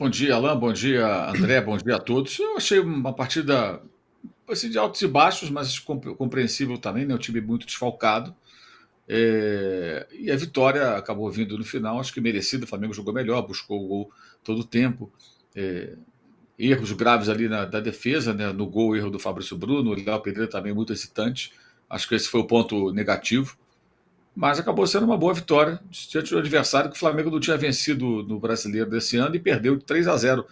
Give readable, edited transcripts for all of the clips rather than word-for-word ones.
Bom dia, Alain. Bom dia, André. Bom dia a todos. Eu achei uma partida assim, de altos e baixos, mas compreensível também, né? O time muito desfalcado. E a vitória acabou vindo no final, acho que merecida. O Flamengo jogou melhor, buscou o gol todo o tempo. É, Erros graves ali da defesa, né? No gol, erro do Fabrício Bruno. O Léo Pedreira também muito hesitante. Acho que esse foi o ponto negativo. Mas acabou sendo uma boa vitória diante do adversário que o Flamengo não tinha vencido no Brasileiro desse ano e perdeu de 3-0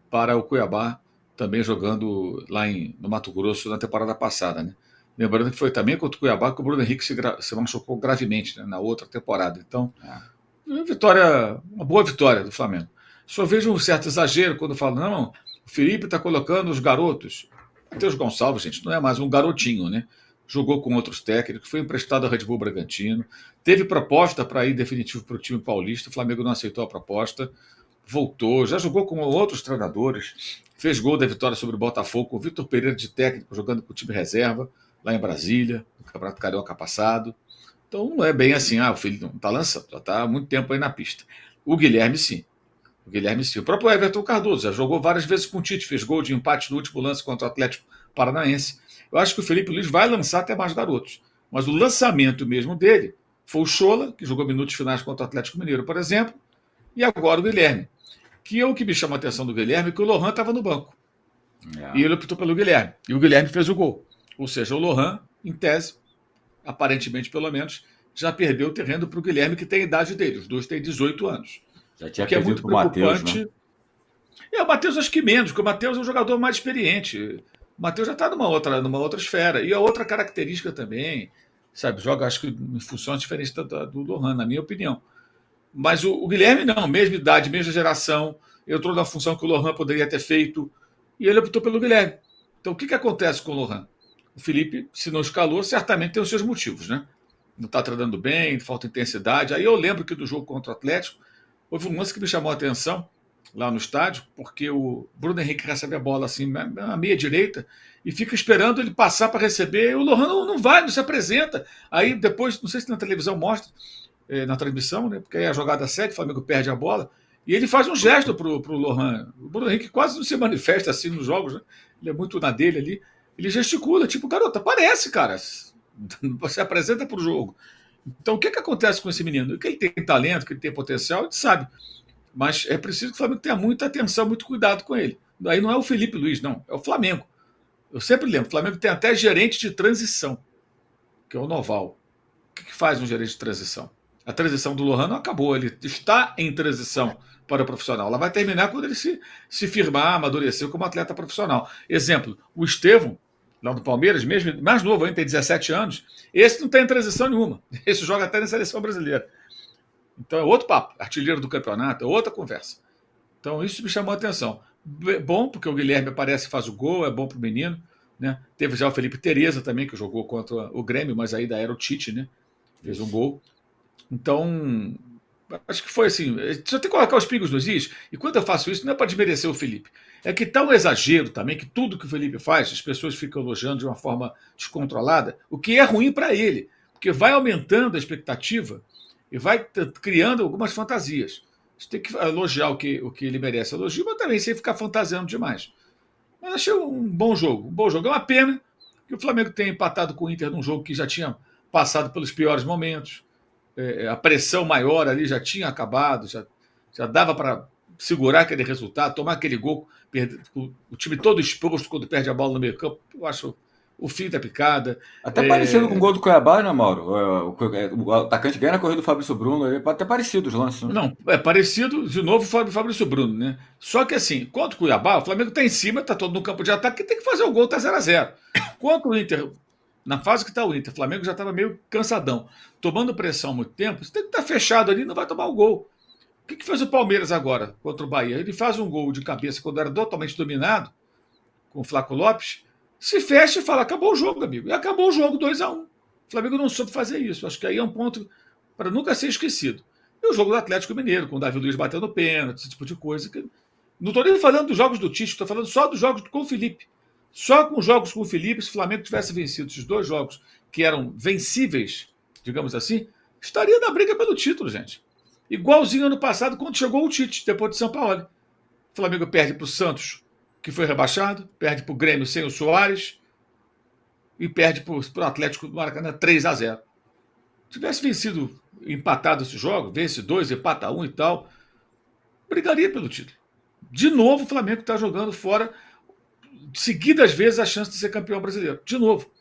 para o Cuiabá, também jogando lá no Mato Grosso na temporada passada. Né? Lembrando que foi também contra o Cuiabá que o Bruno Henrique se machucou gravemente, né, na outra temporada. Então, É. uma boa vitória do Flamengo. Só vejo um certo exagero quando falam, não, o Felipe está colocando os garotos. Matheus Gonçalves, gente, não é mais um garotinho, né? Jogou com outros técnicos, foi emprestado ao Red Bull Bragantino, teve proposta para ir definitivo para o time paulista, o Flamengo não aceitou a proposta, voltou, já jogou com outros treinadores, fez gol da vitória sobre o Botafogo, com o Vitor Pereira de técnico, jogando com o time reserva, lá em Brasília, no Campeonato Carioca passado. Então não é bem assim, o filho não está lançando, já está há muito tempo aí na pista. O Guilherme, sim. O Guilherme, sim. O próprio Everton Cardoso já jogou várias vezes com o Tite, fez gol de empate no último lance contra o Atlético Paranaense. Eu acho que o Felipe Luiz vai lançar até mais garotos. Mas o lançamento mesmo dele foi o Chola, que jogou minutos finais contra o Atlético Mineiro, por exemplo, e agora o Guilherme. O que me chama a atenção do Guilherme é que o Lohan estava no banco. E É. ele optou pelo Guilherme. E o Guilherme fez o gol. Ou seja, o Lohan, em tese, aparentemente pelo menos, já perdeu o terreno para o Guilherme, que tem a idade dele. Os dois têm 18 anos. Já O tinha que é perdido muito pro Matheus, né? preocupante. O Matheus acho que menos, porque o Matheus é um jogador mais experiente. O Matheus já está numa outra esfera. E a outra característica também, sabe, joga acho que em funções diferentes do Lohan, na minha opinião. Mas o Guilherme não, mesma idade, mesma geração, entrou na função que o Lohan poderia ter feito, e ele optou pelo Guilherme. Então o que acontece com o Lohan? O Felipe, se não escalou, certamente tem os seus motivos, né? Não está treinando bem, falta intensidade. Aí eu lembro que do jogo contra o Atlético, houve um lance que me chamou a atenção lá no estádio, porque o Bruno Henrique recebe a bola assim, na meia direita, e fica esperando ele passar para receber, e o Lohan não vai, não se apresenta. Aí depois, não sei se na televisão mostra, na transmissão, né? Porque aí a jogada segue, o Flamengo perde a bola, e ele faz um gesto pro Lohan. O Bruno Henrique quase não se manifesta assim nos jogos, né? Ele é muito na dele ali. Ele gesticula, tipo, garoto, aparece, cara. Você apresenta pro jogo. Então, o que acontece com esse menino? Que ele tem talento, que ele tem potencial, a gente sabe. Mas é preciso que o Flamengo tenha muita atenção, muito cuidado com ele. Aí não é o Felipe Luiz, não. É o Flamengo. Eu sempre lembro, o Flamengo tem até gerente de transição, que é o Noval. O que faz um gerente de transição? A transição do Lohan não acabou, ele está em transição para o profissional. Ela vai terminar quando ele se firmar, amadurecer como atleta profissional. Exemplo, o Estevão, lá do Palmeiras, mesmo mais novo ainda, tem 17 anos, esse não tem transição nenhuma. Esse joga até na seleção brasileira. Então é outro papo, artilheiro do campeonato, é outra conversa. Então isso me chamou a atenção. Bom, porque o Guilherme aparece e faz o gol, é bom para o menino. Né? Teve já o Felipe Tereza também, que jogou contra o Grêmio, mas ainda era o Tite, né? Fez um Isso. gol. Então, acho que foi assim. Só tem que colocar os pingos nos is. E quando eu faço isso, não é para desmerecer o Felipe. É que tá um exagero também, que tudo que o Felipe faz, as pessoas ficam elogiando de uma forma descontrolada, o que é ruim para ele, porque vai aumentando a expectativa e vai criando algumas fantasias. Você tem que elogiar o que ele merece elogio, mas também sem ficar fantasiando demais. Mas achei um bom jogo. Um bom jogo. É uma pena que o Flamengo tenha empatado com o Inter num jogo que já tinha passado pelos piores momentos. A pressão maior ali já tinha acabado, já dava para segurar aquele resultado, tomar aquele gol, o time todo exposto quando perde a bola no meio campo. Eu acho o fim da picada. Até parecido com o É, gol do Cuiabá, né, Mauro? O atacante ganha na corrida do Fabrício Bruno, até parecido os lances, né? Não, é parecido, de novo, o Fabrício Bruno, né? Só que assim, contra o Cuiabá, o Flamengo está em cima, está todo no campo de ataque, tem que fazer o gol, tá 0-0. Contra o Inter, na fase que está o Inter, o Flamengo já estava meio cansadão, tomando pressão há muito tempo, você tem que estar fechado ali, não vai tomar o gol. O que fez o Palmeiras agora contra o Bahia? Ele faz um gol de cabeça quando era totalmente dominado, com o Flaco Lopes, se fecha e fala, acabou o jogo, amigo. E acabou o jogo 2-1. O Flamengo não soube fazer isso. Acho que aí é um ponto para nunca ser esquecido. E o jogo do Atlético Mineiro, com o Davi Luiz batendo pênalti, esse tipo de coisa. Não estou nem falando dos jogos do Tite, estou falando só dos jogos com o Felipe. Só com os jogos com o Felipe, se o Flamengo tivesse vencido esses dois jogos que eram vencíveis, digamos assim, estaria na briga pelo título, gente. Igualzinho ano passado, quando chegou o Tite, depois de São Paulo. O Flamengo perde para o Santos, que foi rebaixado, perde para o Grêmio sem o Soares e perde para o Atlético do Maracanã 3-0. Se tivesse vencido, empatado esse jogo, vence 2, empata 1 e tal, brigaria pelo título. De novo, o Flamengo está jogando fora, seguidas vezes, a chance de ser campeão brasileiro. De novo.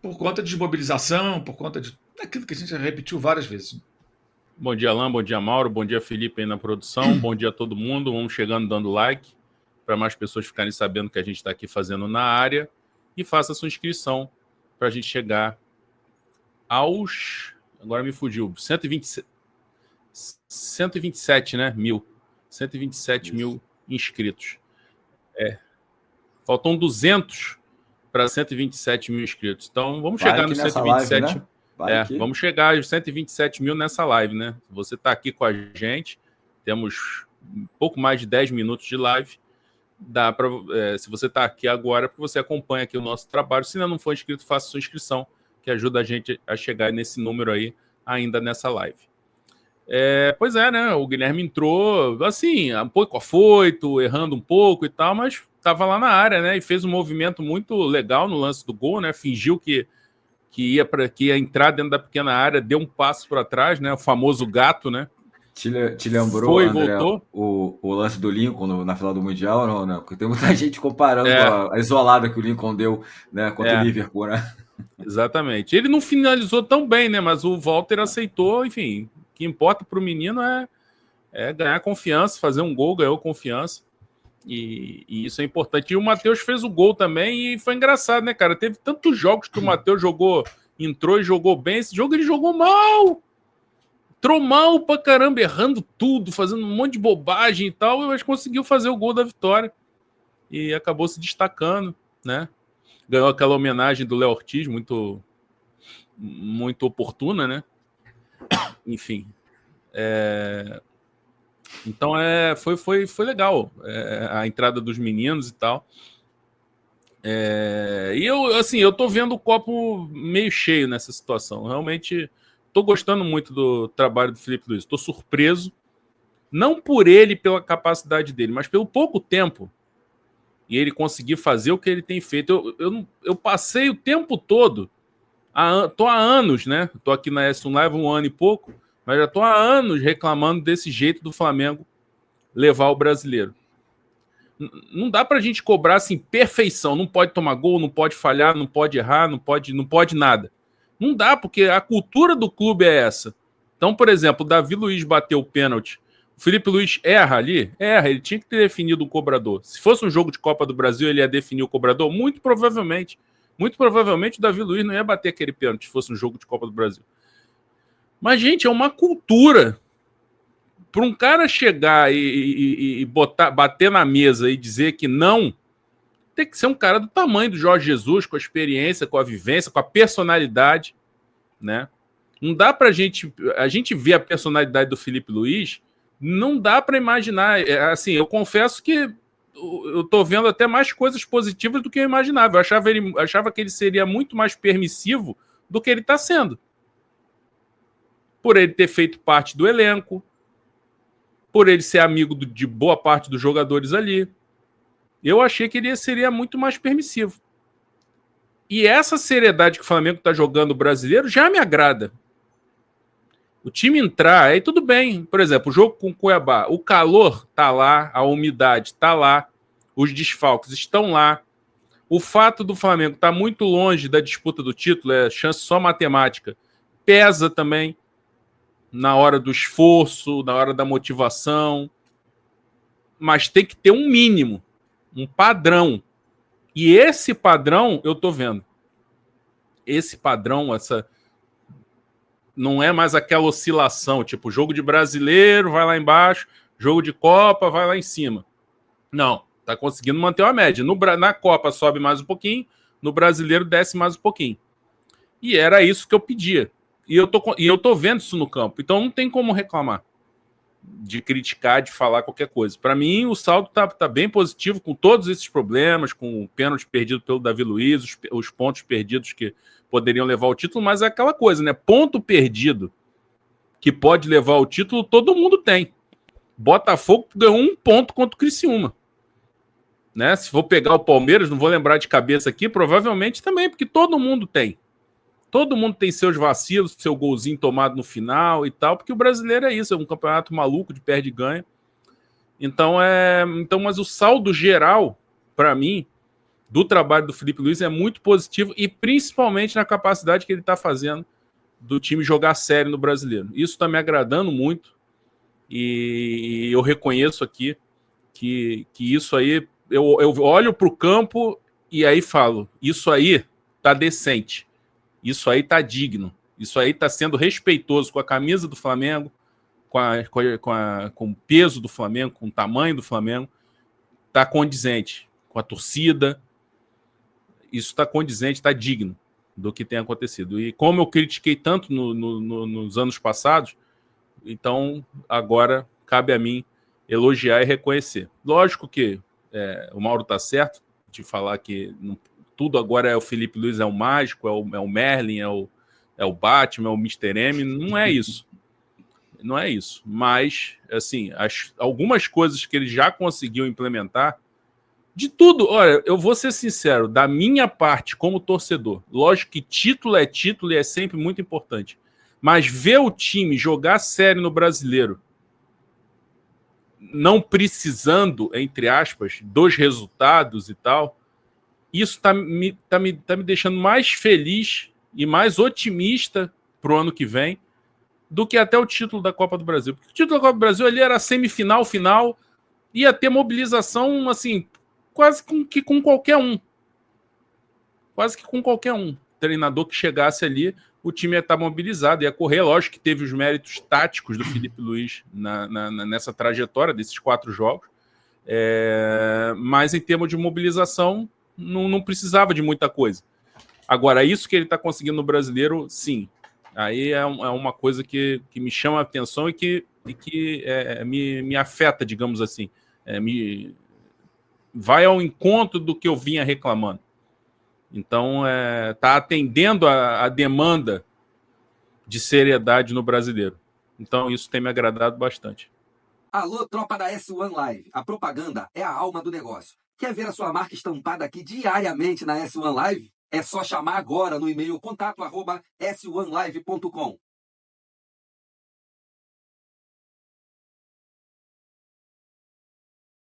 Por conta de desmobilização, por conta de aquilo que a gente já repetiu várias vezes. Bom dia, Alain, bom dia, Mauro, bom dia, Felipe aí na produção, bom dia a todo mundo, vamos chegando dando like, para mais pessoas ficarem sabendo que a gente está aqui fazendo na área, e faça sua inscrição para a gente chegar aos, agora me fugiu, 127, né, mil, 127 mil inscritos. Faltam 200 para 127 mil inscritos, então vamos chegar nos 127 live, né? Vamos chegar aos 127 mil nessa live, né? Você está aqui com a gente, temos um pouco mais de 10 minutos de live. Dá para, se você está aqui agora, você acompanha aqui o nosso trabalho. Se ainda não for inscrito, faça sua inscrição, que ajuda a gente a chegar nesse número aí, ainda nessa live. Pois é, né? O Guilherme entrou, assim, um pouco afoito, errando um pouco e tal, mas estava lá na área, né? E fez um movimento muito legal no lance do gol, né? Fingiu que ia entrar dentro da pequena área, deu um passo para trás, né? O famoso gato, né? Te lembrou, foi, André, voltou? O lance do Lincoln na final do Mundial, não, né? Porque tem muita gente comparando a isolada que o Lincoln deu, né, contra o Liverpool, né? Exatamente. Ele não finalizou tão bem, né? Mas o Walter aceitou, enfim. O que importa para o menino é ganhar confiança, fazer um gol, ganhou confiança. E isso é importante. E o Matheus fez o gol também e foi engraçado, né, cara? Teve tantos jogos que o Matheus entrou e jogou bem. Esse jogo ele jogou mal. Entrou mal pra caramba, errando tudo, fazendo um monte de bobagem e tal, mas conseguiu fazer o gol da vitória. E acabou se destacando, né? Ganhou aquela homenagem do Léo Ortiz, muito, muito oportuna, né? Enfim. Então foi legal a entrada dos meninos e tal. E eu tô vendo o copo meio cheio nessa situação. Realmente tô gostando muito do trabalho do Felipe Luiz. Tô surpreso, não por ele, pela capacidade dele, mas pelo pouco tempo e ele conseguir fazer o que ele tem feito. Eu passei o tempo todo, tô há anos, né? Tô aqui na S1 Live 1 ano e pouco, mas já tô há anos reclamando desse jeito do Flamengo levar o brasileiro. Não dá pra gente cobrar assim perfeição, não pode tomar gol, não pode falhar, não pode errar, não pode nada. Não dá, porque a cultura do clube é essa. Então, por exemplo, o Davi Luiz bateu o pênalti, o Felipe Luiz erra ali? Erra, ele tinha que ter definido o cobrador. Se fosse um jogo de Copa do Brasil, ele ia definir o cobrador? Muito provavelmente o Davi Luiz não ia bater aquele pênalti se fosse um jogo de Copa do Brasil. Mas, gente, é uma cultura. Para um cara chegar e bater na mesa e dizer que não, tem que ser um cara do tamanho do Jorge Jesus, com a experiência, com a vivência, com a personalidade, né? Não dá pra gente... A gente vê a personalidade do Felipe Luiz, não dá para imaginar. Assim, eu confesso que eu tô vendo até mais coisas positivas do que eu imaginava. Eu achava que ele seria muito mais permissivo do que ele está sendo. Por ele ter feito parte do elenco, por ele ser amigo de boa parte dos jogadores ali. Eu achei que ele seria muito mais permissivo. E essa seriedade que o Flamengo está jogando o brasileiro já me agrada. O time entrar, aí tudo bem. Por exemplo, o jogo com o Cuiabá, o calor está lá, a umidade está lá, os desfalques estão lá. O fato do Flamengo estar muito longe da disputa do título, é chance só matemática, pesa também na hora do esforço, na hora da motivação, mas tem que ter um mínimo, um padrão. E esse padrão eu tô vendo. Esse padrão, não é mais aquela oscilação, tipo, jogo de brasileiro vai lá embaixo, jogo de Copa vai lá em cima. Não, tá conseguindo manter uma média. Na Copa sobe mais um pouquinho, no brasileiro desce mais um pouquinho. E era isso que eu pedia. E eu tô vendo isso no campo. Então não tem como reclamar de criticar, de falar qualquer coisa. Para mim, o saldo tá bem positivo com todos esses problemas, com o pênalti perdido pelo Davi Luiz, os pontos perdidos que poderiam levar o título, mas é aquela coisa, né? Ponto perdido que pode levar o título, todo mundo tem. Botafogo ganhou 1 ponto contra o Criciúma. Né? Se for pegar o Palmeiras, não vou lembrar de cabeça aqui, provavelmente também, porque todo mundo tem. Todo mundo tem seus vacilos, seu golzinho tomado no final e tal, porque o brasileiro é isso, é um campeonato maluco de perde e ganha. Então, mas o saldo geral, para mim, do trabalho do Felipe Luiz é muito positivo e principalmente na capacidade que ele está fazendo do time jogar sério no brasileiro. Isso está me agradando muito e eu reconheço aqui que isso aí, eu olho para o campo e aí falo, isso aí tá decente, isso aí tá digno, isso aí tá sendo respeitoso com a camisa do Flamengo, com o peso do Flamengo, com o tamanho do Flamengo, tá condizente com a torcida, isso está condizente, está digno do que tem acontecido. E como eu critiquei tanto nos anos passados, então agora cabe a mim elogiar e reconhecer. Lógico que o Mauro está certo de falar que tudo agora é o Felipe Luiz, é o mágico, é o Merlin, é o Batman, é o Mr. M. Não é isso. Não é isso. Mas, assim, algumas coisas que ele já conseguiu implementar, de tudo, olha, eu vou ser sincero, da minha parte como torcedor, lógico que título é título e é sempre muito importante, mas ver o time jogar sério no brasileiro, não precisando, entre aspas, dos resultados e tal, isso tá me deixando mais feliz e mais otimista pro ano que vem do que até o título da Copa do Brasil. Porque o título da Copa do Brasil ali era semifinal, final, ia ter mobilização, assim, quase que com qualquer um. Quase que com qualquer um. Treinador que chegasse ali, o time ia estar mobilizado, ia correr. Lógico que teve os méritos táticos do Felipe Luiz nessa trajetória desses 4 jogos. Mas em termos de mobilização, não precisava de muita coisa. Agora, isso que ele está conseguindo no brasileiro, sim. Aí é uma coisa que me chama a atenção e que me afeta, digamos assim. Vai ao encontro do que eu vinha reclamando. Então, está atendendo a demanda de seriedade no brasileiro. Então, isso tem me agradado bastante. Alô, tropa da S1 Live. A propaganda é a alma do negócio. Quer ver a sua marca estampada aqui diariamente na S1 Live? É só chamar agora no e-mail contato@s1live.com.